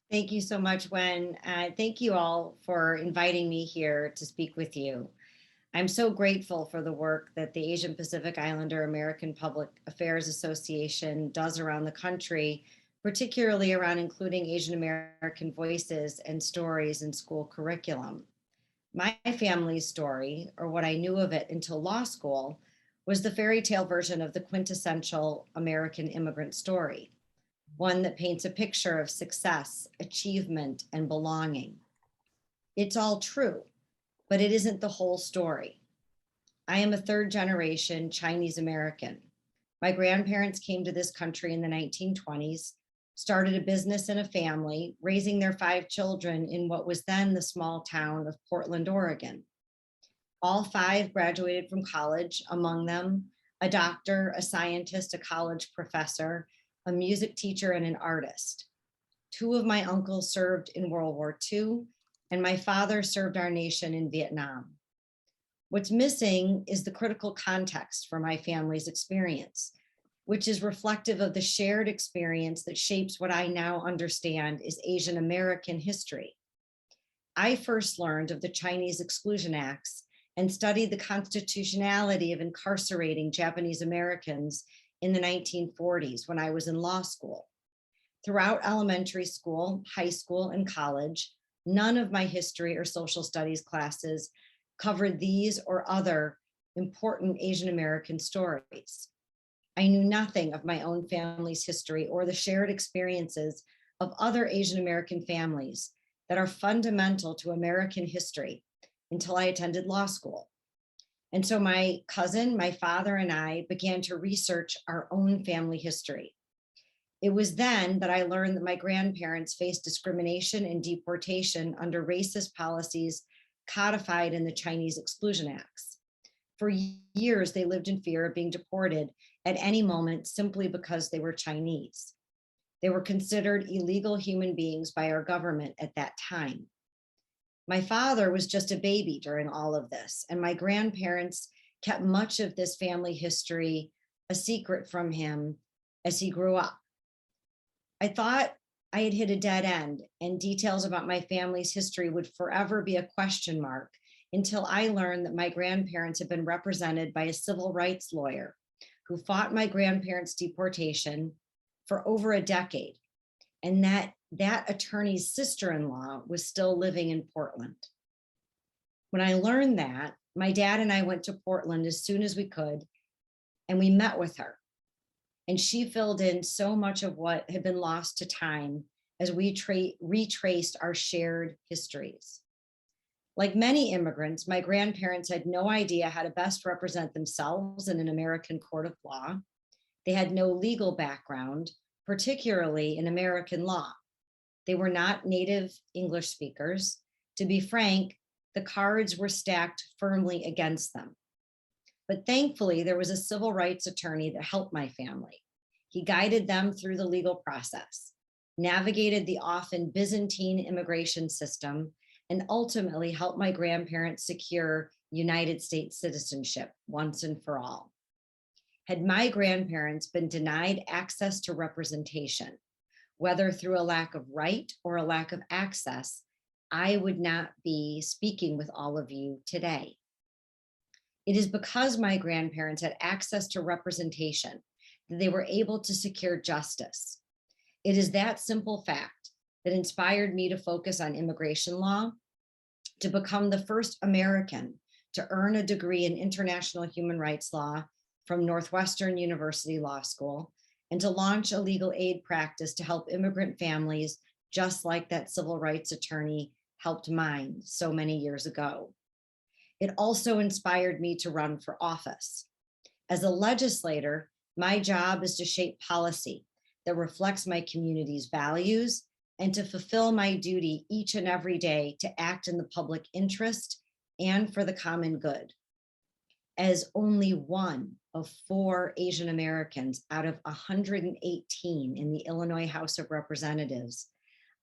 Thank you so much, Wen. Thank you all for inviting me here to speak with you. I'm so grateful for the work that the Asian Pacific Islander American Public Affairs Association does around the country, particularly around including Asian American voices and stories in school curriculum. My family's story, or what I knew of it until law school, was the fairy tale version of the quintessential American immigrant story, one that paints a picture of success, achievement, and belonging. It's all true, but it isn't the whole story. I am a third generation Chinese American. My grandparents came to this country in the 1920s, started a business and a family, raising their 5 children in what was then the small town of Portland, Oregon. All 5 graduated from college, among them a doctor, a scientist, a college professor, a music teacher, and an artist. 2 of my uncles served in World War II, and my father served our nation in Vietnam. What's missing is the critical context for my family's experience, which is reflective of the shared experience that shapes what I now understand is Asian American history. I first learned of the Chinese Exclusion Acts and studied the constitutionality of incarcerating Japanese Americans in the 1940s when I was in law school. Throughout elementary school, high school, and college, none of my history or social studies classes covered these or other important Asian American stories. I knew nothing of my own family's history or the shared experiences of other Asian American families that are fundamental to American history until I attended law school. And so my cousin, my father, and I began to research our own family history. It was then that I learned that my grandparents faced discrimination and deportation under racist policies codified in the Chinese Exclusion Acts. For years, they lived in fear of being deported at any moment simply because they were Chinese. They were considered illegal human beings by our government at that time. My father was just a baby during all of this, and my grandparents kept much of this family history a secret from him as he grew up. I thought I had hit a dead end, and details about my family's history would forever be a question mark until I learned that my grandparents had been represented by a civil rights lawyer who fought my grandparents' deportation for over a decade, and that attorney's sister-in-law was still living in Portland. When I learned that, my dad and I went to Portland as soon as we could, and we met with her. And she filled in so much of what had been lost to time as we retraced our shared histories. Like many immigrants, my grandparents had no idea how to best represent themselves in an American court of law. They had no legal background, particularly in American law. They were not native English speakers. To be frank, the cards were stacked firmly against them. But thankfully, there was a civil rights attorney that helped my family. He guided them through the legal process, navigated the often Byzantine immigration system, and ultimately helped my grandparents secure United States citizenship once and for all. Had my grandparents been denied access to representation, whether through a lack of right or a lack of access, I would not be speaking with all of you today. It is because my grandparents had access to representation that they were able to secure justice. It is that simple fact that inspired me to focus on immigration law, to become the first American to earn a degree in international human rights law from Northwestern University Law School, and to launch a legal aid practice to help immigrant families, just like that civil rights attorney helped mine so many years ago. It also inspired me to run for office. As a legislator, my job is to shape policy that reflects my community's values and to fulfill my duty each and every day to act in the public interest and for the common good. As only one of 4 Asian Americans out of 118 in the Illinois House of Representatives,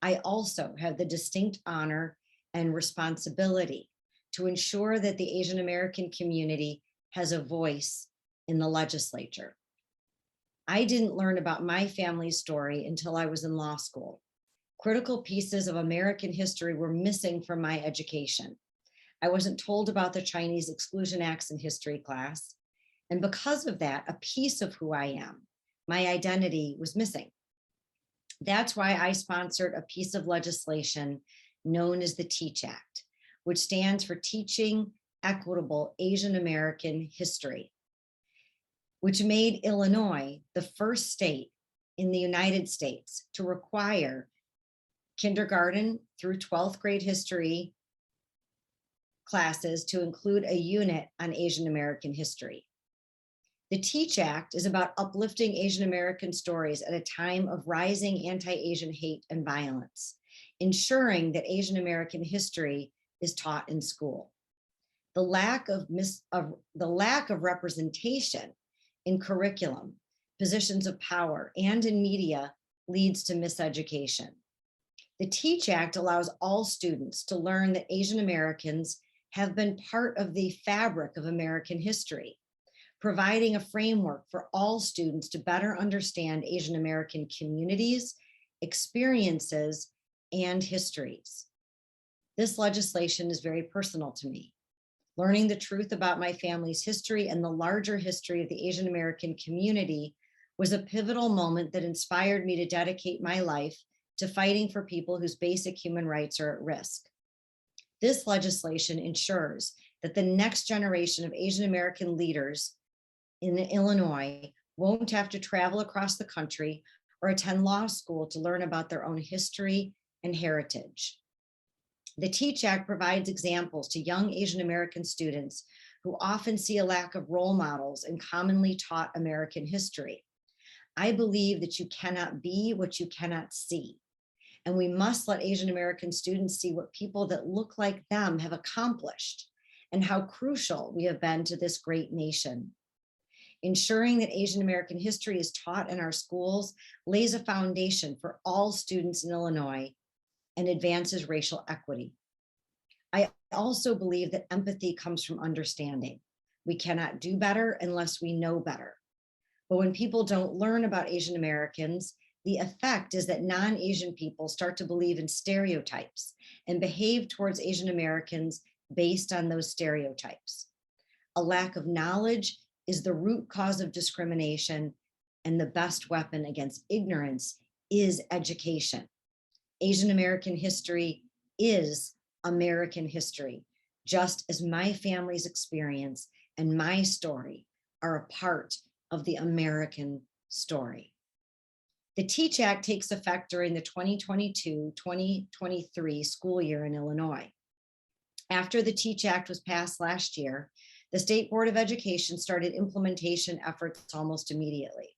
I also have the distinct honor and responsibility to ensure that the Asian American community has a voice in the legislature. I didn't learn about my family's story until I was in law school. Critical pieces of American history were missing from my education. I wasn't told about the Chinese Exclusion Acts in history class. And because of that, a piece of who I am, my identity, was missing. That's why I sponsored a piece of legislation known as the TEACH Act, which stands for Teaching Equitable Asian American History, which made Illinois the first state in the United States to require kindergarten through 12th grade history classes to include a unit on Asian American history. The TEACH Act is about uplifting Asian American stories at a time of rising anti-Asian hate and violence, ensuring that Asian American history is taught in school. The lack of representation in curriculum, positions of power, and in media leads to miseducation. The TEACH Act allows all students to learn that Asian Americans have been part of the fabric of American history, providing a framework for all students to better understand Asian American communities, experiences, and histories. This legislation is very personal to me. Learning the truth about my family's history and the larger history of the Asian American community was a pivotal moment that inspired me to dedicate my life to fighting for people whose basic human rights are at risk. This legislation ensures that the next generation of Asian American leaders in Illinois won't have to travel across the country or attend law school to learn about their own history and heritage. The TEACH Act provides examples to young Asian American students who often see a lack of role models in commonly taught American history. I believe that you cannot be what you cannot see. And we must let Asian American students see what people that look like them have accomplished and how crucial we have been to this great nation. Ensuring that Asian American history is taught in our schools lays a foundation for all students in Illinois and advances racial equity. I also believe that empathy comes from understanding. We cannot do better unless we know better. But when people don't learn about Asian Americans, the effect is that non-Asian people start to believe in stereotypes and behave towards Asian Americans based on those stereotypes. A lack of knowledge is the root cause of discrimination, and the best weapon against ignorance is education. Asian American history is American history, just as my family's experience and my story are a part of the American story. The TEACH Act takes effect during the 2022-2023 school year in Illinois. After the TEACH Act was passed last year, the State Board of Education started implementation efforts almost immediately.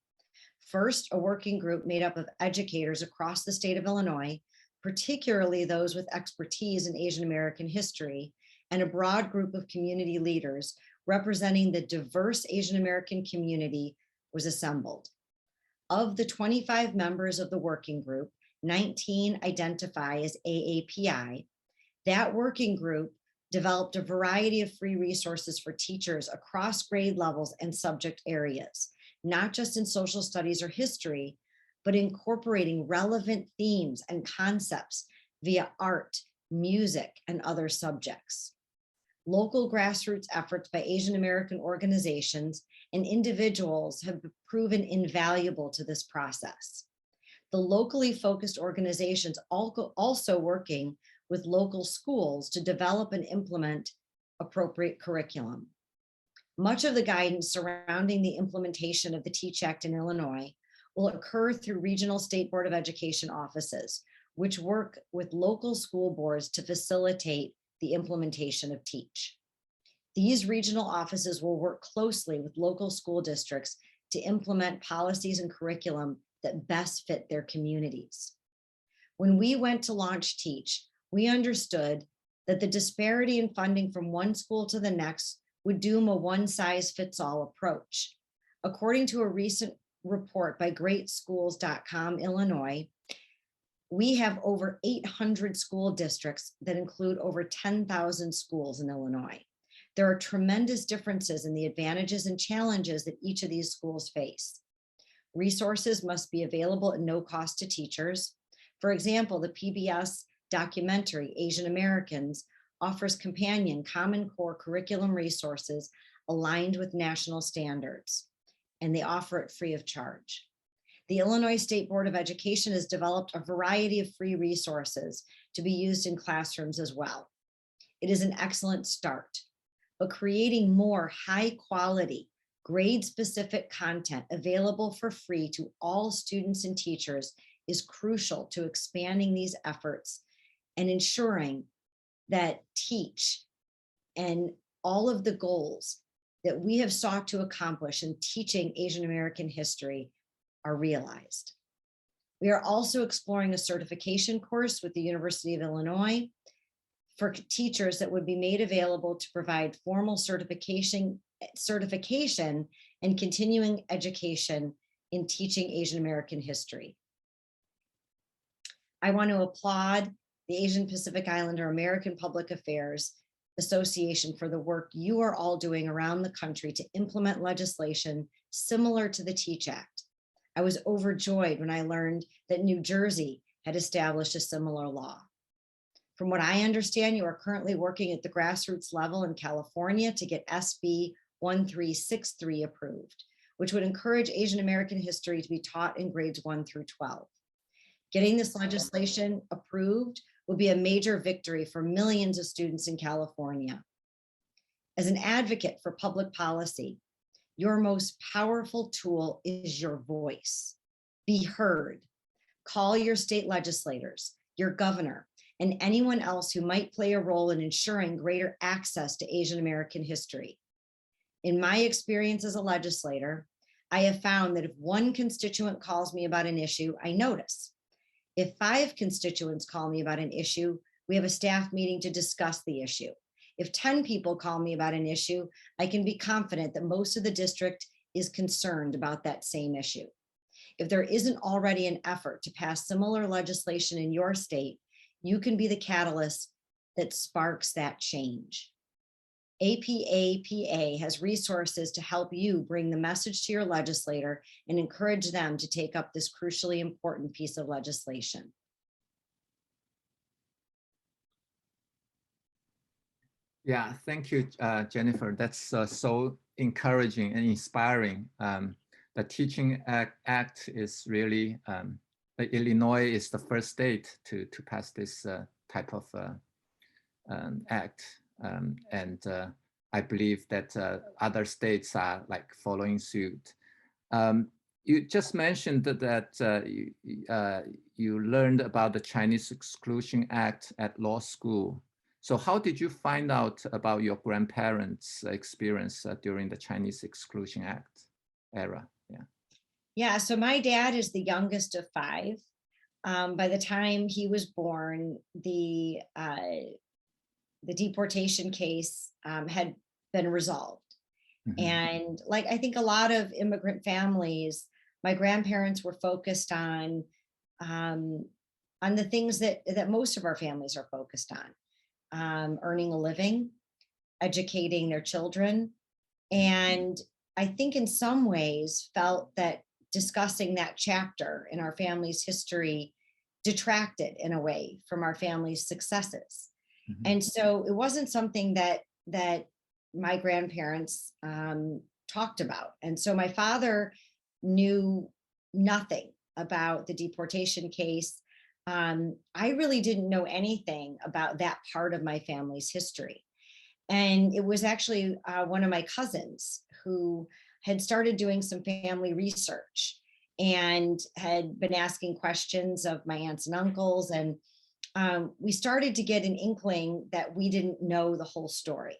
First, a working group made up of educators across the state of Illinois, particularly those with expertise in Asian American history, and a broad group of community leaders representing the diverse Asian American community was assembled. Of the 25 members of the working group, 19 identify as AAPI. That working group developed a variety of free resources for teachers across grade levels and subject areas, not just in social studies or history, but incorporating relevant themes and concepts via art, music, and other subjects. Local grassroots efforts by Asian American organizations and individuals have proven invaluable to this process. The locally focused organizations also working with local schools to develop and implement appropriate curriculum. Much of the guidance surrounding the implementation of the TEACH Act in Illinois will occur through regional State Board of Education offices, which work with local school boards to facilitate the implementation of TEACH. These regional offices will work closely with local school districts to implement policies and curriculum that best fit their communities. When we went to launch TEACH, we understood that the disparity in funding from one school to the next would doom a one-size-fits-all approach. According to a recent report by greatschools.com Illinois, we have over 800 school districts that include over 10,000 schools in Illinois. There are tremendous differences in the advantages and challenges that each of these schools face. Resources must be available at no cost to teachers. For example, the PBS documentary, Asian Americans, offers companion Common Core curriculum resources aligned with national standards, and they offer it free of charge. The Illinois State Board of Education has developed a variety of free resources to be used in classrooms as well. It is an excellent start, but creating more high quality, grade-specific content available for free to all students and teachers is crucial to expanding these efforts and ensuring that teach and all of the goals that we have sought to accomplish in teaching Asian American history are realized. We are also exploring a certification course with the University of Illinois for teachers that would be made available to provide formal certification and continuing education in teaching Asian American history. I want to applaud the Asian Pacific Islander American Public Affairs Association for the work you are all doing around the country to implement legislation similar to the TEACH Act. I was overjoyed when I learned that New Jersey had established a similar law. From what I understand, you are currently working at the grassroots level in California to get SB 1363 approved, which would encourage Asian American history to be taught in grades 1 through 12. Getting this legislation approved will be a major victory for millions of students in California. As an advocate for public policy, your most powerful tool is your voice. Be heard. Call your state legislators, your governor, and anyone else who might play a role in ensuring greater access to Asian American history. In my experience as a legislator, I have found that if one constituent calls me about an issue, I notice. If 5 constituents call me about an issue, we have a staff meeting to discuss the issue. If 10 people call me about an issue, I can be confident that most of the district is concerned about that same issue. If there isn't already an effort to pass similar legislation in your state, you can be the catalyst that sparks that change. APAPA has resources to help you bring the message to your legislator and encourage them to take up this crucially important piece of legislation. Yeah, thank you, Jennifer. That's so encouraging and inspiring. The Teaching Act is really, Illinois is the first state to pass this type of act. And I believe that other states are like following suit. You just mentioned that you learned about the Chinese Exclusion Act at law school. So how did you find out about your grandparents' experience during the Chinese Exclusion Act era? Yeah, so my dad is the youngest of 5. By the time he was born, the deportation case had been resolved. Mm-hmm. And like I think a lot of immigrant families, my grandparents were focused on the things that most of our families are focused on, earning a living, educating their children. And I think in some ways felt that discussing that chapter in our family's history detracted in a way from our family's successes. Mm-hmm. And so it wasn't something that my grandparents talked about. And so my father knew nothing about the deportation case. I really didn't know anything about that part of my family's history. And it was actually one of my cousins who had started doing some family research and had been asking questions of my aunts and uncles. And we started to get an inkling that we didn't know the whole story.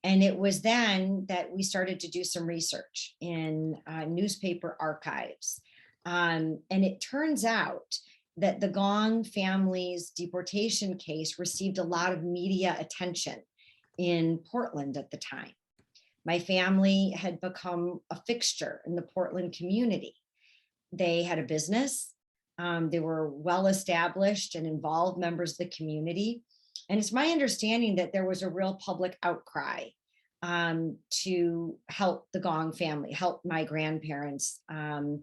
And it was then that we started to do some research in newspaper archives. And it turns out that the Gong family's deportation case received a lot of media attention in Portland at the time. My family had become a fixture in the Portland community. They had a business. They were well-established and involved members of the community. And it's my understanding that there was a real public outcry to help the Gong family, help my grandparents, and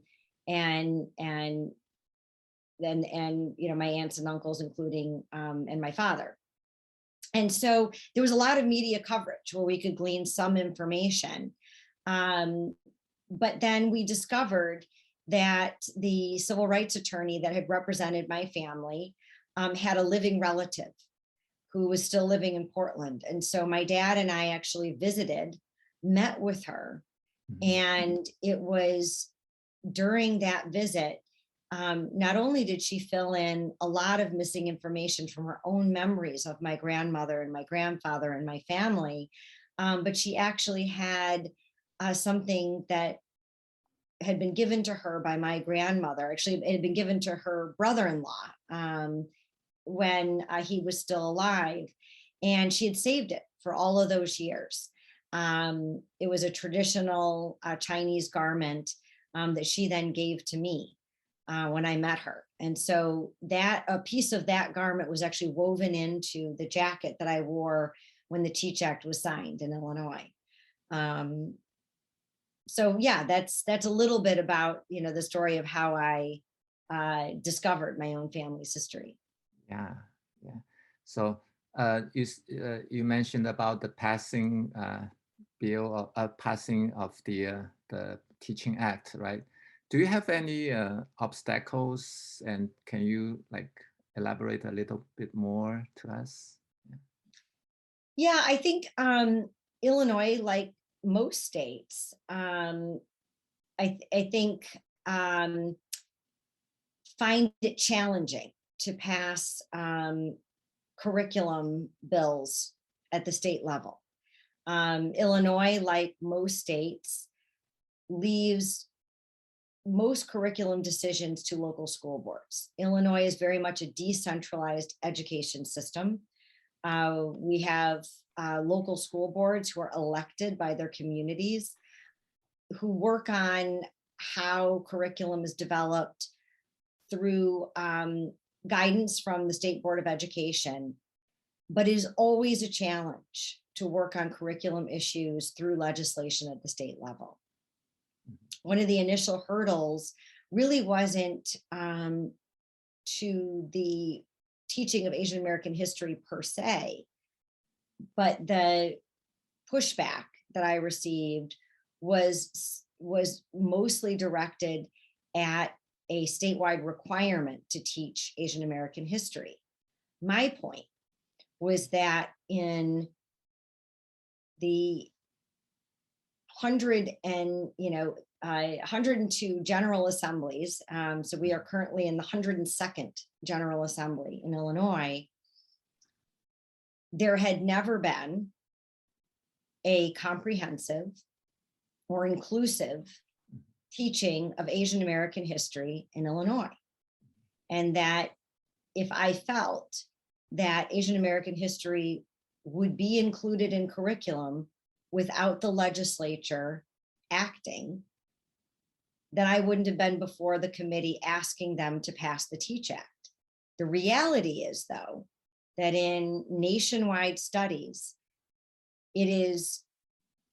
and my aunts and uncles, including and my father. And so there was a lot of media coverage where we could glean some information. But then we discovered that the civil rights attorney that had represented my family had a living relative who was still living in Portland. And so my dad and I actually visited, met with her. And it was during that visit, not only did she fill in a lot of missing information from her own memories of my grandmother and my grandfather and my family, but she actually had something that had been given to her by my grandmother. Actually, it had been given to her brother-in-law when he was still alive, and she had saved it for all of those years. It was a traditional Chinese garment that she then gave to me when I met her. And so that a piece of that garment was actually woven into the jacket that I wore when the Teach Act was signed in Illinois. So yeah, that's a little bit about, the story of how I discovered my own family's history. Yeah. So you mentioned about the passing bill or passing of the Teaching Act, right? Do you have any obstacles, and can you elaborate a little bit more to us? Yeah, I think Illinois, like most states, I think find it challenging to pass curriculum bills at the state level. Illinois, like most states, leaves most curriculum decisions to local school boards. Illinois is very much a decentralized education system. We have local school boards who are elected by their communities, who work on how curriculum is developed through guidance from the State Board of Education, but it is always a challenge to work on curriculum issues through legislation at the state level. One of the initial hurdles really wasn't to the teaching of Asian American history per se, but the pushback that I received was mostly directed at a statewide requirement to teach Asian American history. My point was that in the 102 General Assemblies, so we are currently in the 102nd General Assembly in Illinois, there had never been a comprehensive or inclusive teaching of Asian American history in Illinois. And that if I felt that Asian American history would be included in curriculum without the legislature acting, then I wouldn't have been before the committee asking them to pass the Teach Act. The reality is, though, that in nationwide studies, it is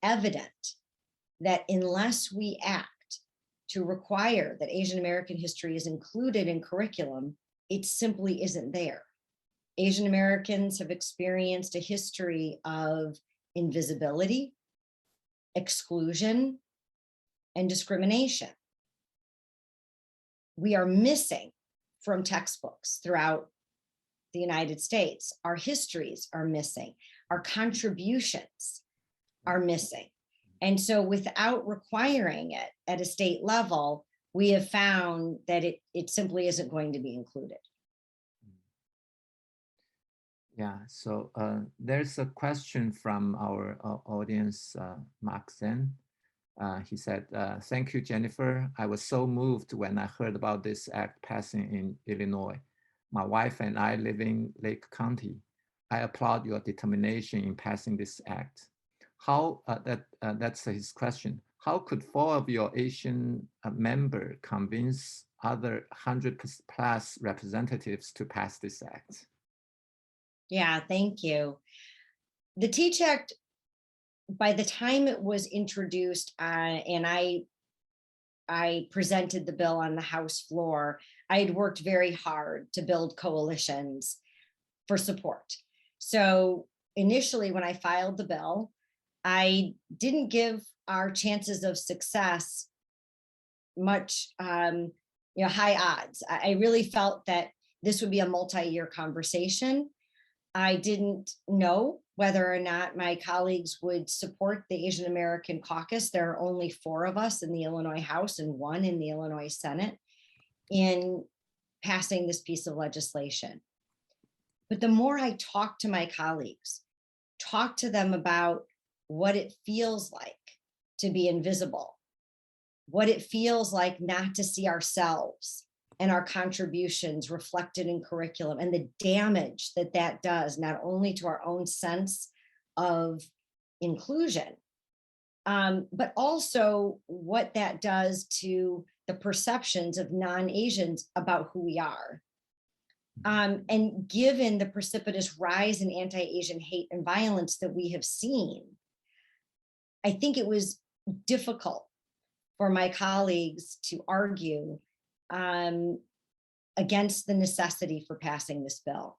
evident that unless we act to require that Asian American history is included in curriculum, it simply isn't there. Asian Americans have experienced a history of invisibility, exclusion, and discrimination. We are missing from textbooks throughout the United States. Our histories are missing. Our contributions are missing. And so without requiring it at a state level, we have found that it simply isn't going to be included. Yeah, so there's a question from our audience, Mark Zen. He said, thank you, Jennifer. I was so moved when I heard about this act passing in Illinois. My wife and I live in Lake County. I applaud your determination in passing this act. How, that's his question. How could 4 of your Asian members convince other 100+ representatives to pass this act? Yeah, thank you. The Teach Act, by the time it was introduced, and I I presented the bill on the House floor, I had worked very hard to build coalitions for support. So initially, when I filed the bill, I didn't give our chances of success much, high odds. I really felt that this would be a multi-year conversation. I didn't know whether or not my colleagues would support the Asian American caucus. There are only 4 of us in the Illinois House and 1 in the Illinois Senate in passing this piece of legislation. But the more I talk to my colleagues, talk to them about what it feels like to be invisible, what it feels like not to see ourselves and our contributions reflected in curriculum, and the damage that that does, not only to our own sense of inclusion, but also what that does to the perceptions of non-Asians about who we are. And given the precipitous rise in anti-Asian hate and violence that we have seen, I think it was difficult for my colleagues to argue against the necessity for passing this bill.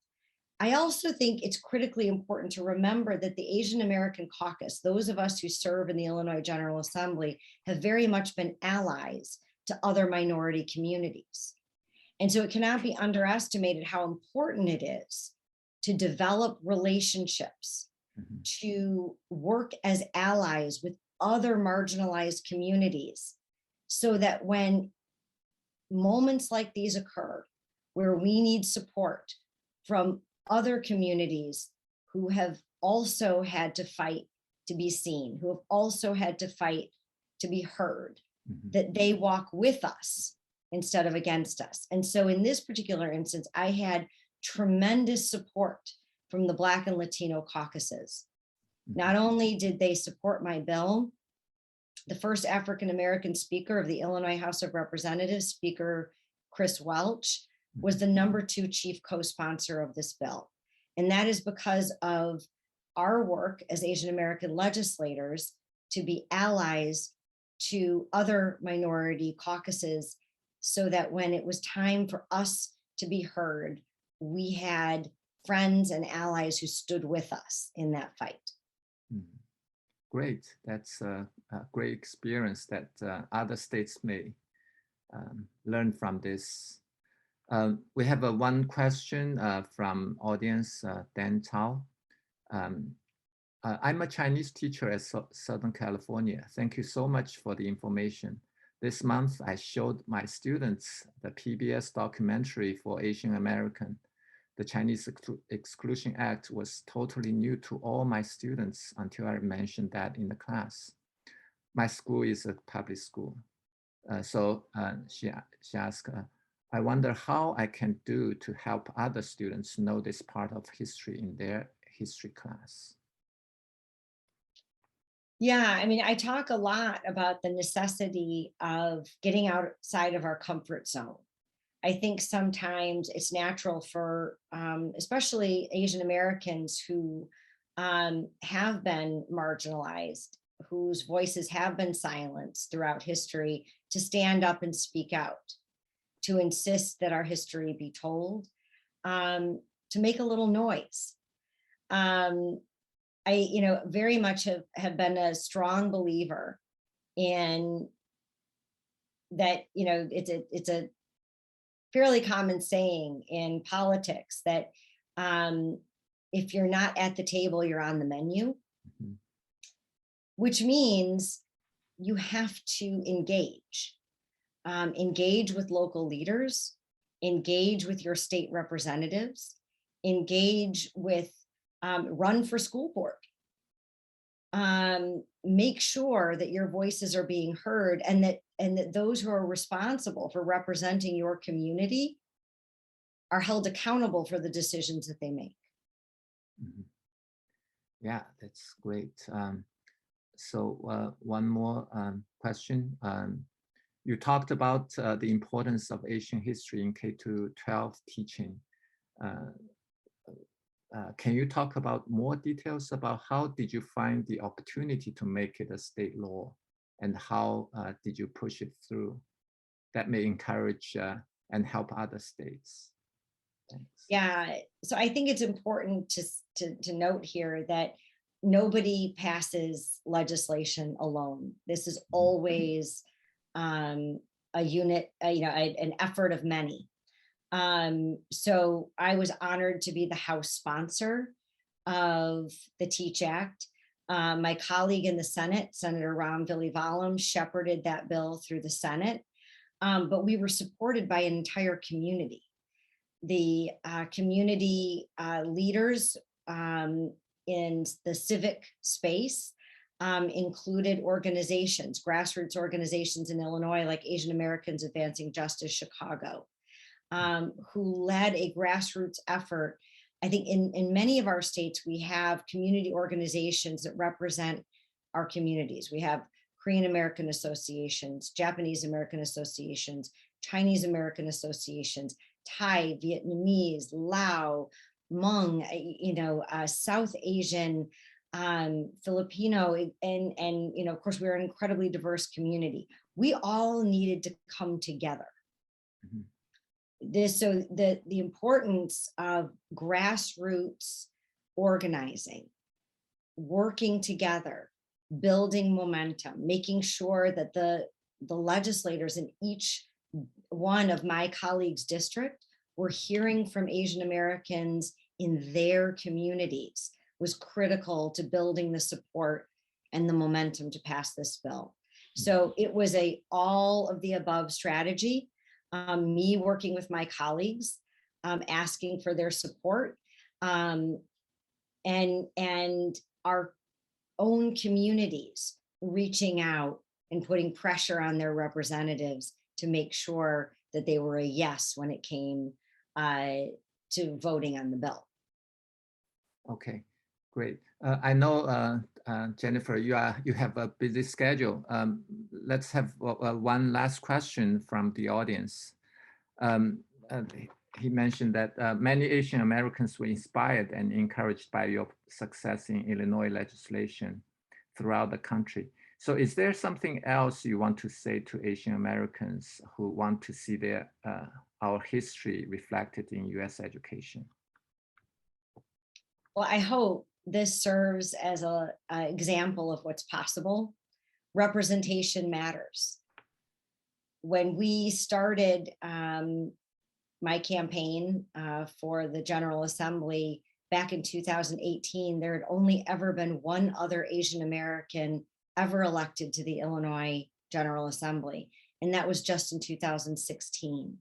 I also think it's critically important to remember that the Asian American caucus, those of us who serve in the Illinois General Assembly, have very much been allies to other minority communities. And so it cannot be underestimated how important it is to develop relationships, to work as allies with other marginalized communities, so that when moments like these occur, where we need support from other communities who have also had to fight to be seen, who have also had to fight to be heard, that they walk with us instead of against us. And so in this particular instance, I had tremendous support from the Black and Latino caucuses. Not only did they support my bill, the first African-American speaker of the Illinois House of Representatives, Speaker Chris Welch, was the #2 chief co-sponsor of this bill. And that is because of our work as Asian American legislators to be allies to other minority caucuses, so that when it was time for us to be heard, we had friends and allies who stood with us in that fight. Great. That's a great experience that other states may learn from this. We have one question from audience, Dan Tao. I'm a Chinese teacher at Southern California. Thank you so much for the information. This month, I showed my students the PBS documentary for Asian American. The Chinese Exclusion Act was totally new to all my students until I mentioned that in the class. My school is a public school. So she asked, I wonder how I can do to help other students know this part of history in their history class. Yeah, I mean, I talk a lot about the necessity of getting outside of our comfort zone. I think sometimes it's natural for, especially Asian Americans who have been marginalized, whose voices have been silenced throughout history, to stand up and speak out, to insist that our history be told, to make a little noise. I very much have been a strong believer in that. It's a fairly common saying in politics that if you're not at the table, you're on the menu, which means you have to engage with local leaders, engage with your state representatives, engage with run for school board. Make sure that your voices are being heard, and that those who are responsible for representing your community are held accountable for the decisions that they make. Yeah, that's great. So one more question. You talked about the importance of Asian history in K-12 teaching. Can you talk about more details about how did you find the opportunity to make it a state law? and how did you push it through? That may encourage and help other states. Thanks. Yeah, so I think it's important to note here that nobody passes legislation alone. This is always a unit, an effort of many. So I was honored to be the House sponsor of the TEACH Act. My colleague in the Senate, Senator Ram Vilivalam, shepherded that bill through the Senate, but we were supported by an entire community. The community leaders in the civic space included organizations, grassroots organizations in Illinois, like Asian Americans Advancing Justice Chicago, who led a grassroots effort. I think in many of our states, we have community organizations that represent our communities. We have Korean American associations, Japanese American associations, Chinese American associations, Thai, Vietnamese, Lao, Hmong, South Asian, Filipino, and of course, we're an incredibly diverse community. We all needed to come together. So the importance of grassroots organizing, working together, building momentum, making sure that the legislators in each one of my colleagues' district were hearing from Asian Americans in their communities was critical to building the support and the momentum to pass this bill. So it was a all of the above strategy. Me working with my colleagues, asking for their support, and our own communities reaching out and putting pressure on their representatives to make sure that they were a yes when it came to voting on the bill. Okay, great. I know, Jennifer, you have a busy schedule. Let's have one last question from the audience. He mentioned that many Asian Americans were inspired and encouraged by your success in Illinois legislation throughout the country. So is there something else you want to say to Asian Americans who want to see our history reflected in US education? Well, I hope this serves as an example of what's possible. Representation matters. When we started my campaign for the General Assembly back in 2018, there had only ever been one other Asian American ever elected to the Illinois General Assembly, and that was just in 2016.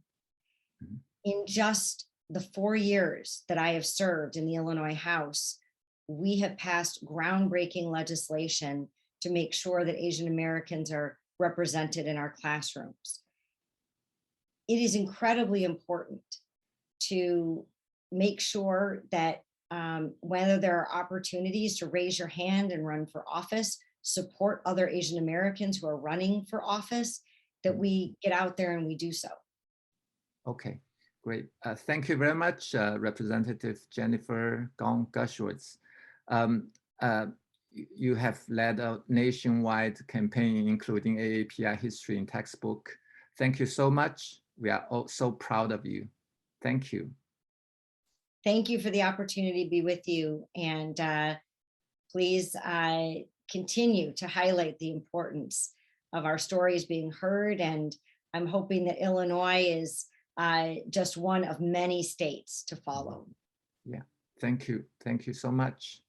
Mm-hmm. In just the 4 years that I have served in the Illinois House, we have passed groundbreaking legislation to make sure that Asian Americans are represented in our classrooms. It is incredibly important to make sure that whether there are opportunities to raise your hand and run for office, support other Asian Americans who are running for office, that we get out there and we do so. Okay, great. Thank you very much, Representative Jennifer Gong. You have led a nationwide campaign, including AAPI history and textbook. Thank you so much. We are all so proud of you. Thank you. Thank you for the opportunity to be with you. And please continue to highlight the importance of our stories being heard. And I'm hoping that Illinois is just one of many states to follow. Yeah, thank you. Thank you so much.